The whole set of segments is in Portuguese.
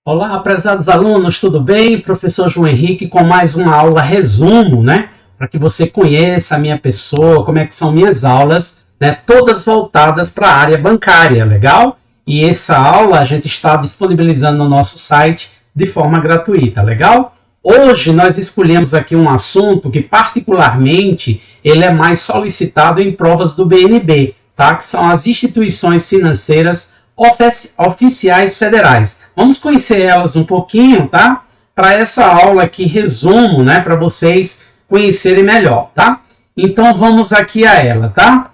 Olá, prezados alunos, tudo bem? Professor João Henrique com mais uma aula resumo, né? Para que você conheça a minha pessoa, como é que são minhas aulas, né? Todas voltadas para a área bancária, legal? E essa aula a gente está disponibilizando no nosso site de forma gratuita, legal? Hoje nós escolhemos aqui um assunto que particularmente ele é mais solicitado em provas do BNB, tá? Que são as instituições financeiras oficiais federais. Vamos conhecer elas um pouquinho, tá? Para essa aula aqui, resumo, né? Para vocês conhecerem melhor, tá? Então, vamos aqui a ela, tá?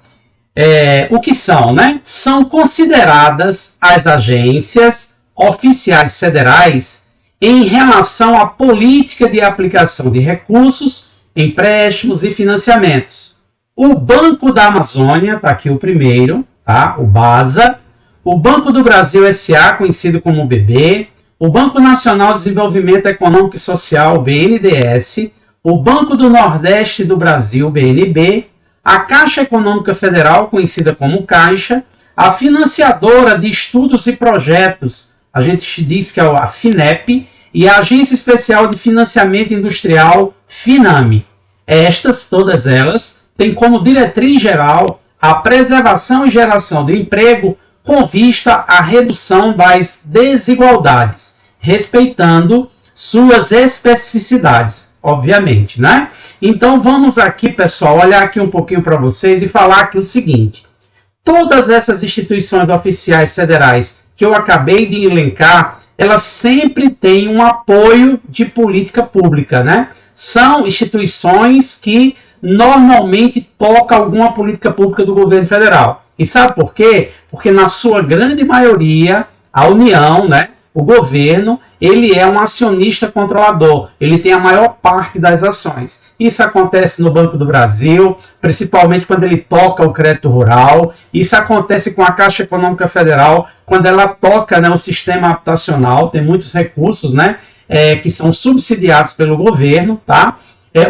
O que são, né? São consideradas as agências oficiais federais em relação à política de aplicação de recursos, empréstimos e financiamentos. O Banco da Amazônia, tá aqui o primeiro, tá? O BASA. O Banco do Brasil S.A., conhecido como BB, o Banco Nacional de Desenvolvimento Econômico e Social, BNDES, o Banco do Nordeste do Brasil, BNB, a Caixa Econômica Federal, conhecida como Caixa, a Financiadora de Estudos e Projetos, a gente diz que é a FINEP, e a Agência Especial de Financiamento Industrial, FINAME. Todas elas, têm como diretriz geral a preservação e geração de emprego com vista à redução das desigualdades, respeitando suas especificidades, obviamente, né? Então vamos aqui, pessoal, olhar aqui um pouquinho para vocês e falar aqui o seguinte. Todas essas instituições oficiais federais que eu acabei de elencar, elas sempre têm um apoio de política pública, né? São instituições que normalmente tocam alguma política pública do governo federal. E sabe por quê? Porque na sua grande maioria, a União, né, o governo, ele é um acionista controlador. Ele tem a maior parte das ações. Isso acontece no Banco do Brasil, principalmente quando ele toca o crédito rural. Isso acontece com a Caixa Econômica Federal, quando ela toca, né, o sistema habitacional. Tem muitos recursos, né, que são subsidiados pelo governo, tá?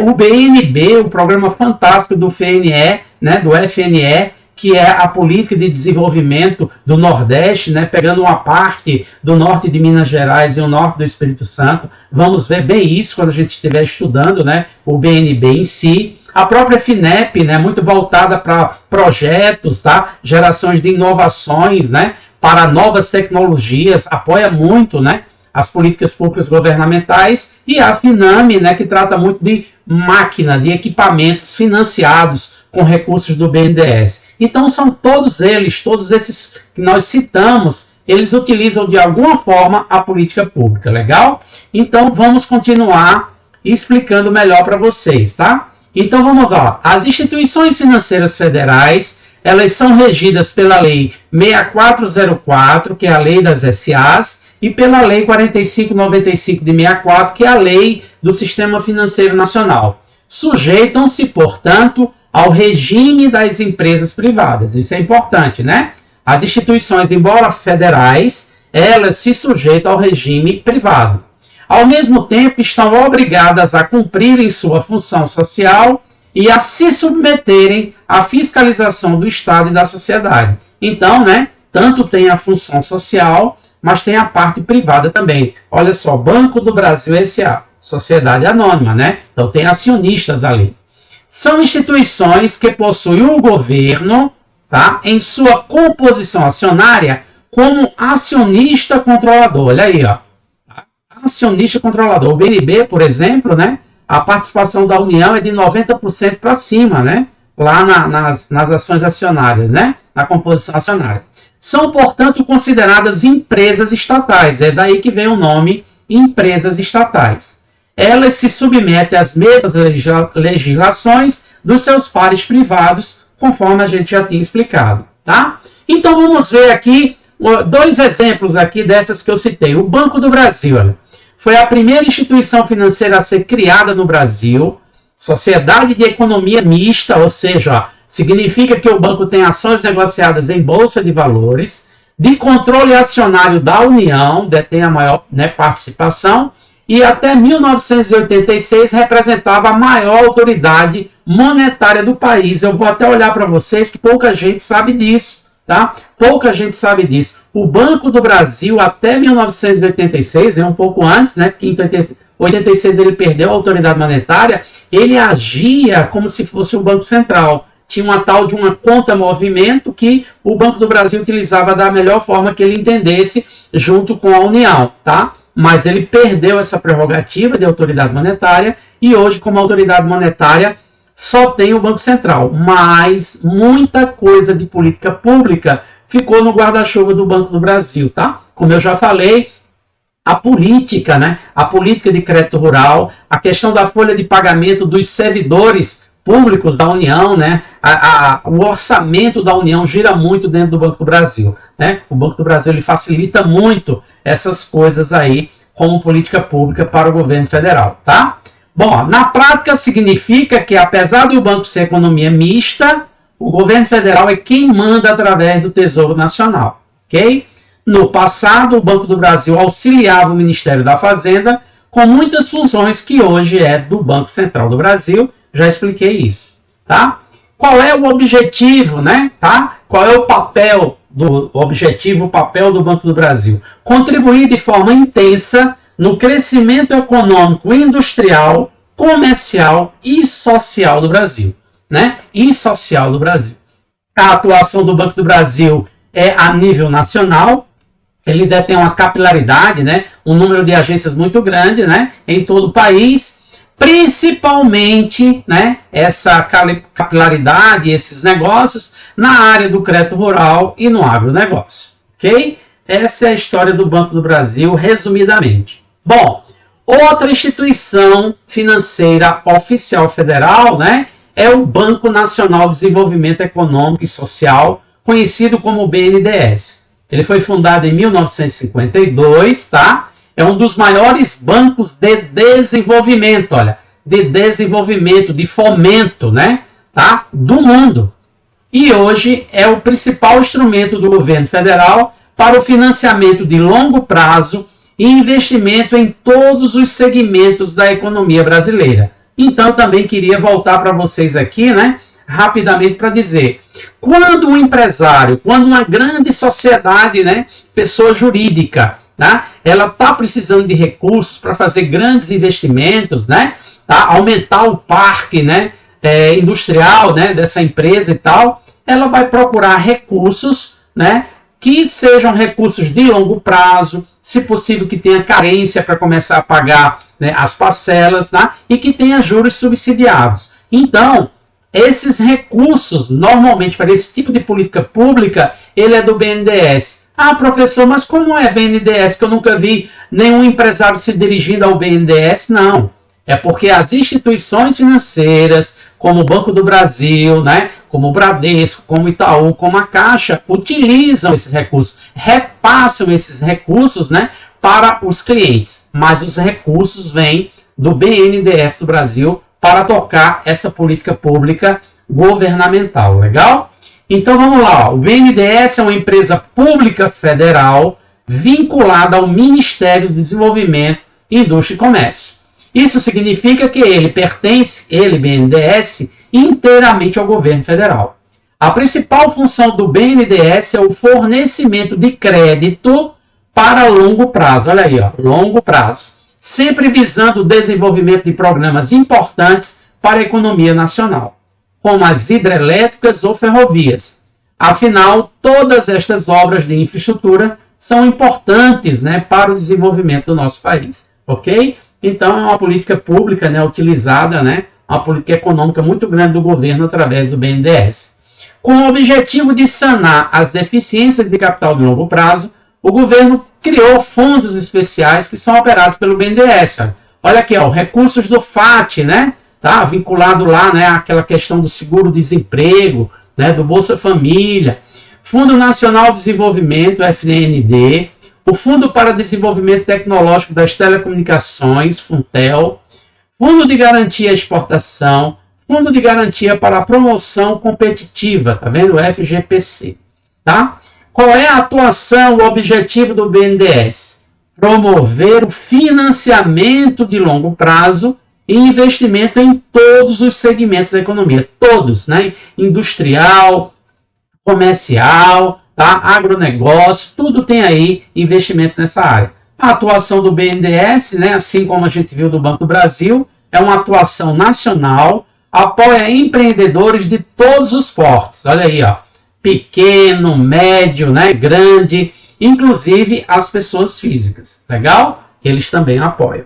O BNB, o programa fantástico do FNE, né, do FNE, que é a política de desenvolvimento do Nordeste, né, pegando uma parte do norte de Minas Gerais e o norte do Espírito Santo. Vamos ver bem isso quando a gente estiver estudando, né, o BNB em si. A própria FINEP, né, muito voltada para projetos, tá, gerações de inovações, né, para novas tecnologias, apoia muito, né, as políticas públicas governamentais. E a FINAME, né, que trata muito de máquina, de equipamentos financiados com recursos do BNDES. Então são todos esses que nós citamos, eles utilizam de alguma forma a política pública, legal? Então vamos continuar explicando melhor para vocês, tá? Então vamos lá. As instituições financeiras federais, elas são regidas pela Lei 6404, que é a Lei das SAs, e pela Lei 4595 de 64, que é a Lei do Sistema Financeiro Nacional. Sujeitam-se, portanto, ao regime das empresas privadas. Isso é importante, né? As instituições, embora federais, elas se sujeitam ao regime privado. Ao mesmo tempo, estão obrigadas a cumprirem sua função social e a se submeterem à fiscalização do Estado e da sociedade. Então, né, tanto tem a função social, mas tem a parte privada também. Olha só, Banco do Brasil S.A., sociedade anônima, né? Então tem acionistas ali. São instituições que possuem o governo, tá, em sua composição acionária como acionista controlador. Olha aí, ó. Acionista controlador. O BNB, por exemplo, né, a participação da União é de 90% para cima, né? Lá nas ações acionárias, né? Na composição acionária. São, portanto, consideradas empresas estatais. É daí que vem o nome empresas estatais. Elas se submetem às mesmas legislações dos seus pares privados, conforme a gente já tinha explicado, tá? Então vamos ver aqui dois exemplos aqui dessas que eu citei. O Banco do Brasil, olha, foi a primeira instituição financeira a ser criada no Brasil, sociedade de economia mista, ou seja, significa que o banco tem ações negociadas em bolsa de valores, de controle acionário da União, detém a maior, né, participação, e até 1986 representava a maior autoridade monetária do país. Eu vou até olhar para vocês que pouca gente sabe disso, tá? Pouca gente sabe disso. O Banco do Brasil, até 1986, um pouco antes, né? Porque em 86 ele perdeu a autoridade monetária, ele agia como se fosse o Banco Central. Tinha uma tal de uma conta-movimento que o Banco do Brasil utilizava da melhor forma que ele entendesse, junto com a União, tá? Mas ele perdeu essa prerrogativa de autoridade monetária e hoje, como autoridade monetária, só tem o Banco Central. Mas muita coisa de política pública ficou no guarda-chuva do Banco do Brasil, tá? Como eu já falei, a política, né? A política de crédito rural, a questão da folha de pagamento dos servidores públicos da União, né? O orçamento da União gira muito dentro do Banco do Brasil, né? O Banco do Brasil ele facilita muito essas coisas aí como política pública para o governo federal, tá? Bom, na prática significa que, apesar do banco ser economia mista, o governo federal é quem manda através do Tesouro Nacional, ok? No passado, o Banco do Brasil auxiliava o Ministério da Fazenda com muitas funções que hoje é do Banco Central do Brasil. Já expliquei isso, tá? Qual é o objetivo, né? Tá? Qual é o papel o papel do Banco do Brasil? Contribuir de forma intensa no crescimento econômico, industrial, comercial e social do Brasil, né? E social do Brasil. A atuação do Banco do Brasil é a nível nacional. Ele detém uma capilaridade, né? Um número de agências muito grande, né? Em todo o país. Principalmente, né, essa capilaridade, esses negócios na área do crédito rural e no agronegócio, ok? Essa é a história do Banco do Brasil, resumidamente. Bom, outra instituição financeira oficial federal, né, é o Banco Nacional de Desenvolvimento Econômico e Social, conhecido como BNDES. Ele foi fundado em 1952, tá? É um dos maiores bancos de desenvolvimento, olha, de desenvolvimento, de fomento, né, tá, do mundo. E hoje é o principal instrumento do governo federal para o financiamento de longo prazo e investimento em todos os segmentos da economia brasileira. Então, também queria voltar para vocês aqui, né, rapidamente para dizer, quando um empresário, quando uma grande sociedade, né, pessoa jurídica, né, ela está precisando de recursos para fazer grandes investimentos, né, tá, aumentar o parque, né, industrial, né, dessa empresa e tal, ela vai procurar recursos, né, que sejam recursos de longo prazo, se possível que tenha carência para começar a pagar, né, as parcelas, tá, e que tenha juros subsidiados. Então, esses recursos, normalmente para esse tipo de política pública, ele é do BNDES. Ah, professor, mas como é BNDES? Que eu nunca vi nenhum empresário se dirigindo ao BNDES. Não. É porque as instituições financeiras, como o Banco do Brasil, né, como o Bradesco, como o Itaú, como a Caixa, utilizam esses recursos, repassam esses recursos, né, para os clientes. Mas os recursos vêm do BNDES do Brasil para tocar essa política pública governamental. Legal? Então vamos lá, o BNDES é uma empresa pública federal vinculada ao Ministério do Desenvolvimento, Indústria e Comércio. Isso significa que ele pertence, BNDES, inteiramente ao governo federal. A principal função do BNDES é o fornecimento de crédito para longo prazo. Olha aí, ó, longo prazo. Sempre visando o desenvolvimento de programas importantes para a economia nacional, como as hidrelétricas ou ferrovias. Afinal, todas estas obras de infraestrutura são importantes, né, para o desenvolvimento do nosso país, ok? Então, é uma política pública, né, utilizada, né, uma política econômica muito grande do governo através do BNDES. Com o objetivo de sanar as deficiências de capital de longo prazo, o governo criou fundos especiais que são operados pelo BNDES. Olha aqui, ó, recursos do FAT, né? Tá vinculado lá, né, àquela questão do seguro-desemprego, né, do Bolsa Família, Fundo Nacional de Desenvolvimento, FND, o Fundo para Desenvolvimento Tecnológico das Telecomunicações, Funtel, Fundo de Garantia à Exportação, Fundo de Garantia para a Promoção Competitiva, tá vendo? O FGPC, tá? Qual é a atuação, o objetivo do BNDES? Promover o financiamento de longo prazo e investimento em todos os segmentos da economia, todos, né? Industrial, comercial, tá? Agronegócio, tudo tem aí investimentos nessa área. A atuação do BNDES, né, assim como a gente viu do Banco do Brasil, é uma atuação nacional, apoia empreendedores de todos os portes. Olha aí, ó, pequeno, médio, né, grande, inclusive as pessoas físicas. Legal? Eles também apoiam.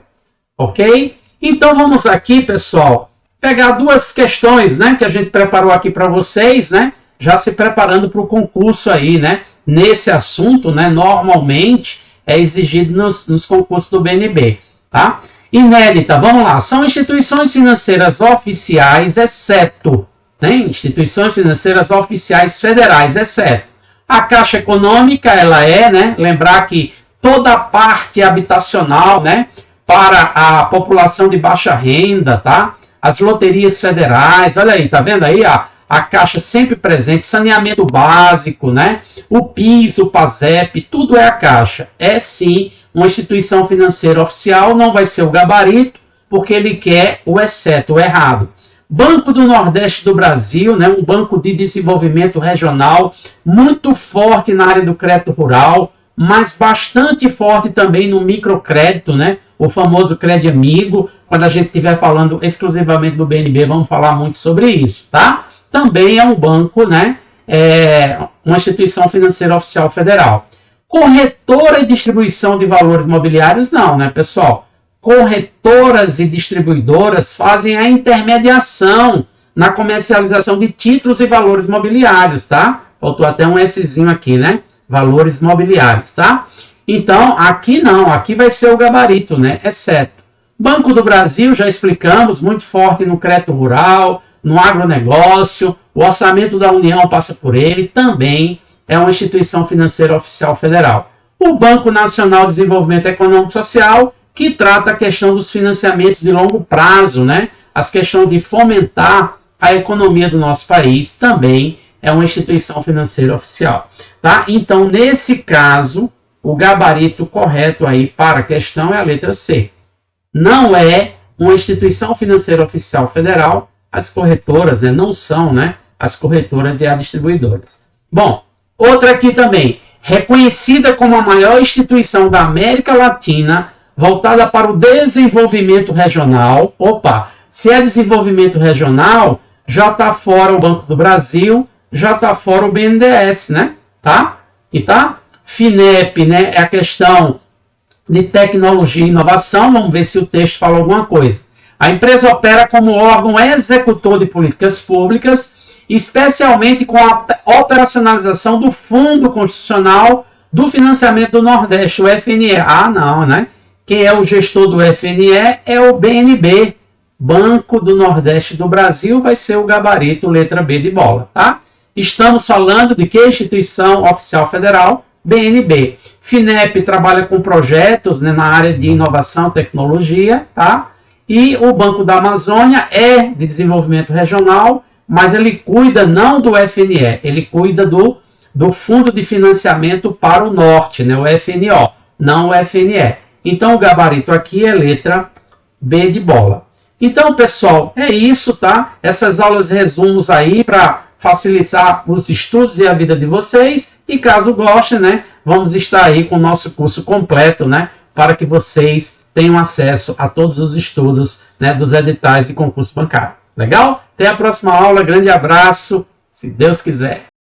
Ok? Então vamos aqui, pessoal, pegar duas questões, né, que a gente preparou aqui para vocês, né, já se preparando para o concurso aí, né, nesse assunto, né, normalmente é exigido nos concursos do BNB, tá? Inédita, vamos lá, são instituições financeiras oficiais, exceto, né, instituições financeiras oficiais federais, exceto a Caixa Econômica, ela é, né, lembrar que toda a parte habitacional, né, para a população de baixa renda, tá? As loterias federais, olha aí, tá vendo aí a Caixa sempre presente, saneamento básico, né? O PIS, o PASEP, tudo é a Caixa. É sim uma instituição financeira oficial, não vai ser o gabarito, porque ele quer o exceto, o errado. Banco do Nordeste do Brasil, né? Um banco de desenvolvimento regional, muito forte na área do crédito rural, mas bastante forte também no microcrédito, né? O famoso Crédito Amigo. Quando a gente estiver falando exclusivamente do BNB, vamos falar muito sobre isso, tá? Também é um banco, né? Uma instituição financeira oficial federal. Corretora e distribuição de valores imobiliários, não, né, pessoal? Corretoras e distribuidoras fazem a intermediação na comercialização de títulos e valores imobiliários, tá? Faltou até um Szinho aqui, né? Valores imobiliários, tá? Então, aqui não, aqui vai ser o gabarito, né? Exceto. Banco do Brasil, já explicamos, muito forte no crédito rural, no agronegócio, o orçamento da União passa por ele, também é uma instituição financeira oficial federal. O Banco Nacional de Desenvolvimento Econômico e Social, que trata a questão dos financiamentos de longo prazo, né? As questões de fomentar a economia do nosso país, também é uma instituição financeira oficial, tá? Então, nesse caso, o gabarito correto aí para a questão é a letra C. Não é uma instituição financeira oficial federal, as corretoras, né, não são, né, as corretoras e as distribuidoras. Bom, outra aqui também, reconhecida como a maior instituição da América Latina, voltada para o desenvolvimento regional. Opa, se é desenvolvimento regional, já está fora o Banco do Brasil, já está fora o BNDES, né? Tá? E tá? FINEP, né, é a questão de tecnologia e inovação. Vamos ver se o texto fala alguma coisa. A empresa opera como órgão executor de políticas públicas, especialmente com a operacionalização do Fundo Constitucional do Financiamento do Nordeste, o FNE. Ah, não, né? Quem é o gestor do FNE é o BNB, Banco do Nordeste do Brasil, vai ser o gabarito, letra B de bola, tá? Estamos falando de que instituição oficial federal? BNB. FINEP trabalha com projetos, né, na área de inovação e tecnologia, tá? E o Banco da Amazônia é de desenvolvimento regional, mas ele cuida não do FNE, ele cuida do Fundo de Financiamento para o Norte, né, o FNO, não o FNE. Então o gabarito aqui é letra B de bola. Então, pessoal, é isso, tá? Essas aulas resumos aí para facilitar os estudos e a vida de vocês. E caso gostem, né, vamos estar aí com o nosso curso completo, né, para que vocês tenham acesso a todos os estudos, né, dos editais de concurso bancário. Legal? Até a próxima aula. Grande abraço, se Deus quiser.